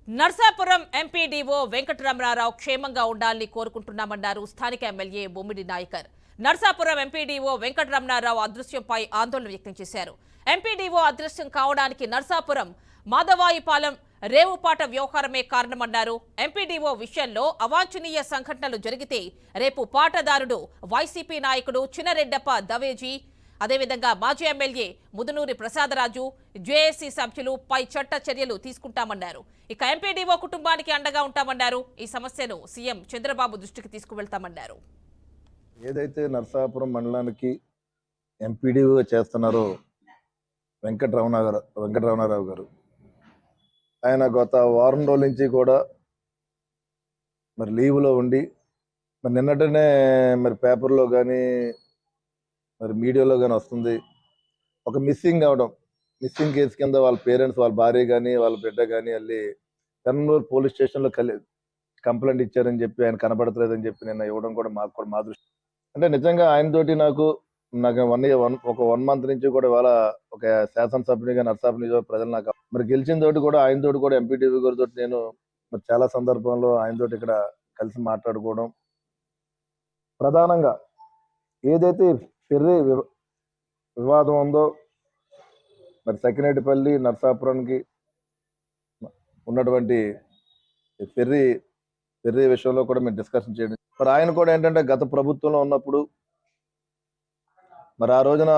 Narsapuram MPDO Venkataramanarao క్షేమంగా ఉండాలని కోరుకుంటున్నామన్నారు స్థానిక ఎమ్మెల్యే బొమ్మిడి నాయకర్. నర్సాపురం ఎంపీడీఓ వెంకటరమణారావు అదృశ్యంపై ఆందోళన వ్యక్తం చేశారు. ఎంపీడీఓ అదృశ్యం కావడానికి నర్సాపురం మాధవాయిపాలెం రేవుపాట వ్యవహారమే కారణమన్నారు. ఎంపీడీఓ విషయంలో అవాంఛనీయ సంఘటనలు జరిగితే రేపు పాటదారుడు వైసీపీ నాయకుడు చినరెడ్డప్ప దవేజీ, అదేవిధంగా మాజీ ఎమ్మెల్యే ముదునూరి ప్రసాదరాజు, జేఏసీ సభ్యులు పై చట్ట చర్యలు తీసుకుంటామన్నారు. ఇక ఎంపీడీఓ కుటుంబానికి అండగా ఉంటామన్నారు. ఈ సమస్యను సీఎం చంద్రబాబు దృష్టికి తీసుకువెళ్తామన్నారు. ఏదైతే నర్సాపురం మండలానికి ఎంపీడీఓ చేస్తున్నారో వెంకటరమణారావు గారు, ఆయన గత వారం రోజుల నుంచి కూడా మరి లీవ్లో ఉండి మరి నిన్నటనే మరి పేపర్లో కానీ మరి మీడియాలో కానీ వస్తుంది, ఒక మిస్సింగ్ అవడం, మిస్సింగ్ కేసు కింద వాళ్ళ పేరెంట్స్, వాళ్ళ భార్య కానీ వాళ్ళ బిడ్డ కానీ వెళ్ళి కర్నూలు పోలీస్ స్టేషన్లో కంప్లైంట్ ఇచ్చారని చెప్పి ఆయన కనబడతలేదని చెప్పి నిన్న ఇవ్వడం కూడా మాకు కూడా మా దృష్టి. అంటే నిజంగా ఆయనతోటి నాకు ఒక 1 మంత్ నుంచి కూడా ఇవాళ ఒక శాసనసభ్యునిగా నర్సాపురం ప్రజలు నాకు మరి గెలిచిన తోటి కూడా ఆయనతోటి కూడా ఎంపీటీవీ గారితో నేను మరి చాలా సందర్భంలో ఆయనతోటి ఇక్కడ కలిసి మాట్లాడుకోవడం, ప్రధానంగా ఏదైతే ఫెర్రీ వివాదం ఉందో మరి సకినేటిపల్లి నర్సాపురానికి ఉన్నటువంటి ఫెర్రీ విషయంలో కూడా మేము డిస్కషన్ చేయడం. మరి ఆయన కూడా ఏంటంటే గత ప్రభుత్వంలో ఉన్నప్పుడు మరి ఆ రోజున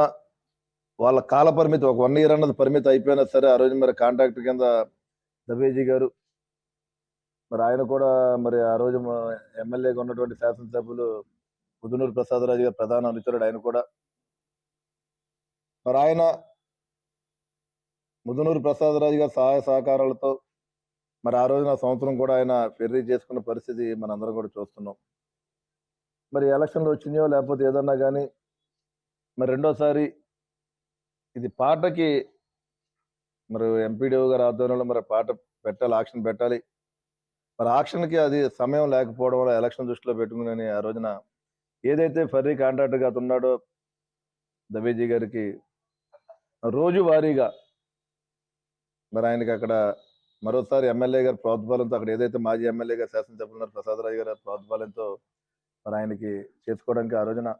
వాళ్ళ కాల పరిమితి ఒక 1 ఇయర్ అన్నది పరిమితి అయిపోయినా సరే ఆ రోజు మరి కాంట్రాక్ట్ కింద దవేజీ గారు మరి ఆయన కూడా మరి ఆ రోజు ఎమ్మెల్యేగా ఉన్నటువంటి శాసనసభ్యులు ముదునూరు ప్రసాదరాజు గారు ప్రధాన అనుచరుడు. ఆయన కూడా మరి ఆయన ముదునూరు ప్రసాదరాజు గారి సహాయ సహకారాలతో మరి ఆ రోజున సంవత్సరం కూడా ఆయన ఫెర్రీ చేసుకున్న పరిస్థితి మనందరం కూడా చూస్తున్నాం. మరి ఎలక్షన్లు వచ్చినాయో లేకపోతే ఏదన్నా కానీ మరి రెండోసారి ఇది పాటకి మరి ఎంపీడీఓ గారి ఆధ్వర్యంలో మరి పాట పెట్టాలి, ఆక్షన్ పెట్టాలి. మరి ఆక్షన్కి అది సమయం లేకపోవడం వల్ల ఎలక్షన్ దృష్టిలో పెట్టుకుని ఆ రోజున ఏదైతే ఫెర్రీ కాంట్రాక్టర్గా ఉన్నాడో దవేజీ గారికి రోజు వారీగా మరి ఆయనకి అక్కడ మరోసారి ఎమ్మెల్యే గారి ప్రోద్బలంతో అక్కడ ఏదైతే మాజీ ఎమ్మెల్యే గారు శాసనసభ్యులు ప్రసాదరాజు గారి ప్రోద్బలంతో మరి ఆయనకి చేసుకోవడానికి ఆ రోజున